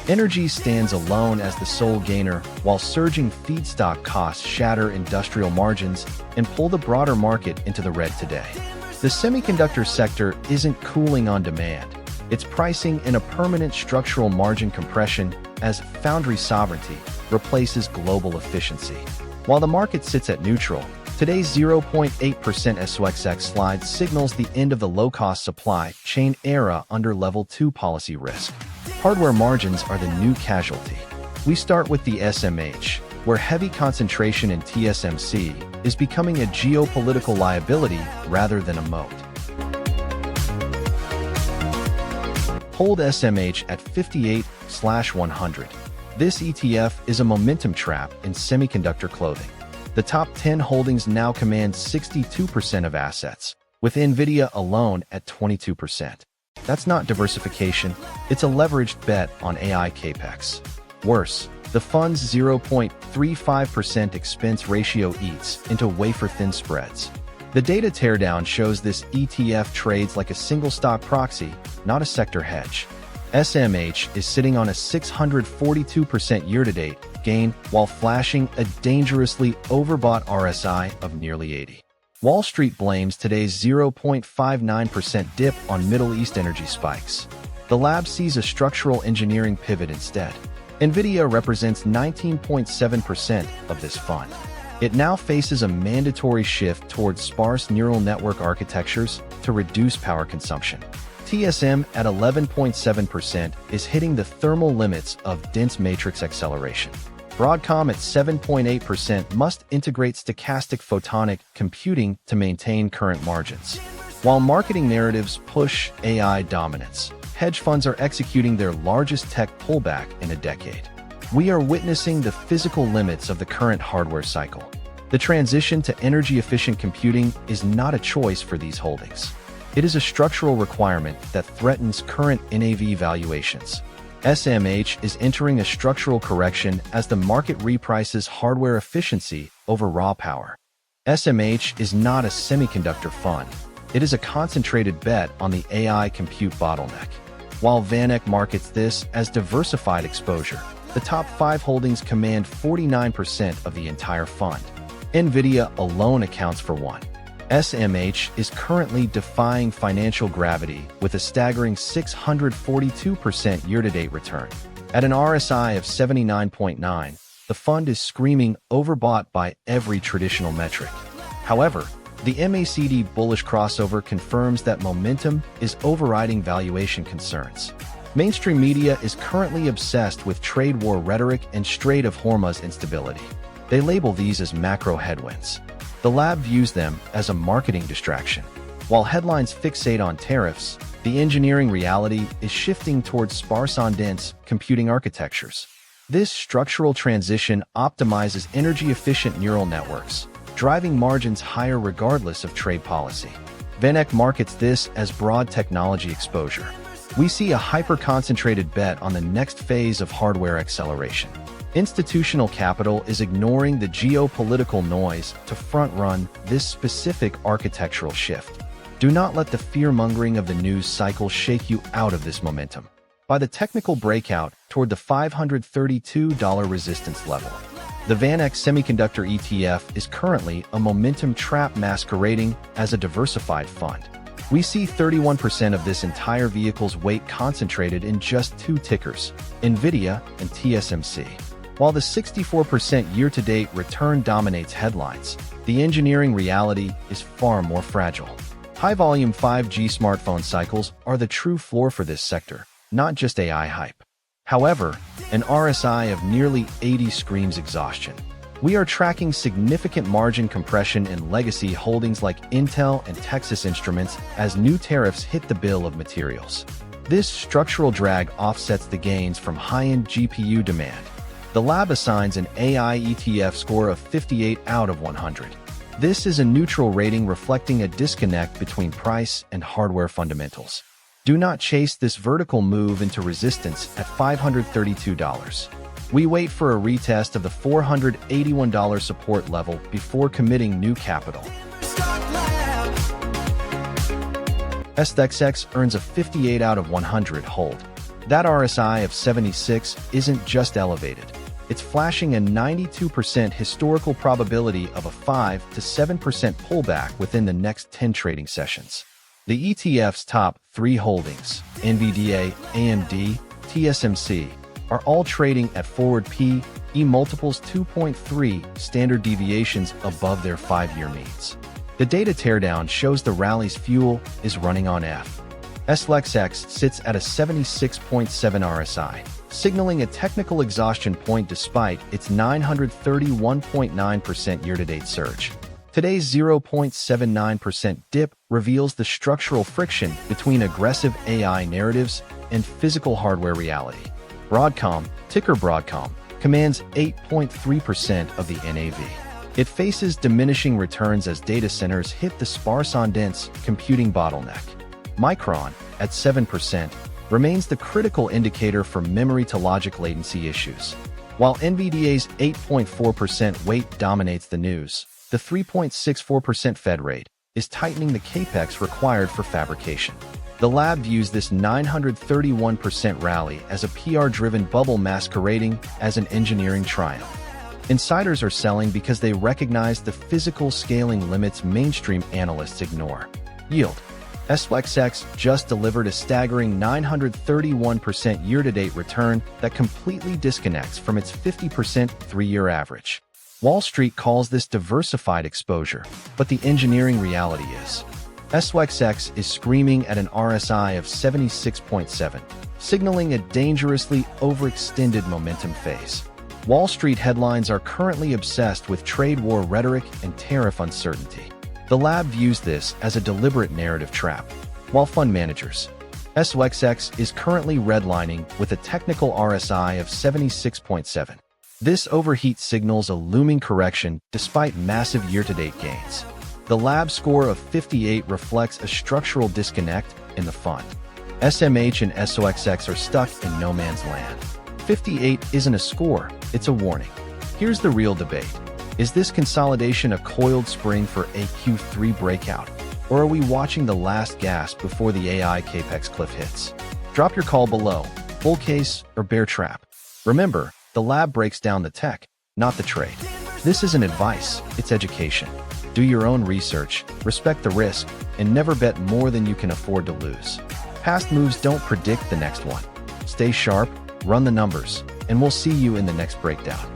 Energy stands alone as the sole gainer, while surging feedstock costs shatter industrial margins and pull the broader market into the red today. The semiconductor sector isn't cooling on demand. It's pricing in a permanent structural margin compression as foundry sovereignty replaces global efficiency. While the market sits at neutral, today's 0.8% SOXX slide signals the end of the low-cost supply chain era under Level 2 policy risk. Hardware margins are the new casualty. We start with the SMH, where heavy concentration in TSMC is becoming a geopolitical liability rather than a moat. Hold SMH at 58/100. This ETF is a momentum trap in semiconductor clothing. The top 10 holdings now command 62% of assets, with NVIDIA alone at 22%. That's not diversification, it's a leveraged bet on AI capex. Worse, the fund's 0.35% expense ratio eats into wafer-thin spreads. The data teardown shows this ETF trades like a single stock proxy, not a sector hedge. SMH is sitting on a 642% year-to-date gain while flashing a dangerously overbought RSI of nearly 80. Wall Street blames today's 0.59% dip on Middle East energy spikes. The lab sees a structural engineering pivot instead. NVIDIA represents 19.7% of this fund. It now faces a mandatory shift towards sparse neural network architectures to reduce power consumption. TSM at 11.7% is hitting the thermal limits of dense matrix acceleration. Broadcom at 7.8% must integrate stochastic photonic computing to maintain current margins. While marketing narratives push AI dominance, hedge funds are executing their largest tech pullback in a decade. We are witnessing the physical limits of the current hardware cycle. The transition to energy-efficient computing is not a choice for these holdings. It is a structural requirement that threatens current NAV valuations. SMH is entering a structural correction as the market reprices hardware efficiency over raw power. SMH is not a semiconductor fund. It is a concentrated bet on the AI compute bottleneck. While VanEck markets this as diversified exposure, the top 5 holdings command 49% of the entire fund. NVIDIA alone accounts for 1%. SMH is currently defying financial gravity with a staggering 642% year-to-date return. At an RSI of 79.9, the fund is screaming overbought by every traditional metric. However, the MACD bullish crossover confirms that momentum is overriding valuation concerns. Mainstream media is currently obsessed with trade war rhetoric and Strait of Hormuz instability. They label these as macro headwinds. The lab views them as a marketing distraction. While headlines fixate on tariffs, the engineering reality is shifting towards sparse-on-dense computing architectures. This structural transition optimizes energy-efficient neural networks, driving margins higher regardless of trade policy. VanEck markets this as broad technology exposure. We see a hyper-concentrated bet on the next phase of hardware acceleration. Institutional capital is ignoring the geopolitical noise to front-run this specific architectural shift. Do not let the fear-mongering of the news cycle shake you out of this momentum. By the technical breakout toward the $532 resistance level, the VanEck Semiconductor ETF is currently a momentum trap masquerading as a diversified fund. We see 31% of this entire vehicle's weight concentrated in just 2 tickers, NVIDIA and TSMC. While the 64% year-to-date return dominates headlines, the engineering reality is far more fragile. High-volume 5G smartphone cycles are the true floor for this sector, not just AI hype. However, an RSI of nearly 80 screams exhaustion. We are tracking significant margin compression in legacy holdings like Intel and Texas Instruments as new tariffs hit the bill of materials. This structural drag offsets the gains from high-end GPU demand. The lab assigns an AI ETF score of 58 out of 100. This is a neutral rating reflecting a disconnect between price and hardware fundamentals. Do not chase this vertical move into resistance at $532. We wait for a retest of the $481 support level before committing new capital. SOXX earns a 58 out of 100 hold. That RSI of 76 isn't just elevated. It's flashing a 92% historical probability of a 5 to 7% pullback within the next 10 trading sessions. The ETF's top 3 holdings, NVDA, AMD, TSMC, are all trading at forward P/E multiples 2.3 standard deviations above their 5-year means. The data teardown shows the rally's fuel is running on F. SOXX sits at a 76.7 RSI, signaling a technical exhaustion point despite its 931.9% year-to-date surge. Today's 0.79% dip reveals the structural friction between aggressive AI narratives and physical hardware reality. Broadcom, ticker Broadcom, commands 8.3% of the NAV. It faces diminishing returns as data centers hit the sparse-on-dense computing bottleneck. Micron, at 7%, remains the critical indicator for memory-to-logic latency issues. While NVDA's 8.4% weight dominates the news, the 3.64% Fed rate is tightening the capex required for fabrication. The lab views this 931% rally as a PR-driven bubble masquerading as an engineering triumph. Insiders are selling because they recognize the physical scaling limits mainstream analysts ignore. Yield. SOXX just delivered a staggering 931% year-to-date return that completely disconnects from its 50% 3-year average. Wall Street calls this diversified exposure, but the engineering reality is SOXX is screaming at an RSI of 76.7, signaling a dangerously overextended momentum phase. Wall Street headlines are currently obsessed with trade war rhetoric and tariff uncertainty. The lab views this as a deliberate narrative trap. While fund managers, SOXX is currently redlining with a technical RSI of 76.7. This overheat signals a looming correction despite massive year-to-date gains. The lab score of 58 reflects a structural disconnect in the fund. SMH and SOXX are stuck in no man's land. 58 isn't a score, it's a warning. Here's the real debate. Is this consolidation a coiled spring for a Q3 breakout? Or are we watching the last gasp before the AI capex cliff hits? Drop your call below, bull case or bear trap. Remember, the lab breaks down the tech, not the trade. This isn't advice, it's education. Do your own research, respect the risk, and never bet more than you can afford to lose. Past moves don't predict the next one. Stay sharp, run the numbers, and we'll see you in the next breakdown.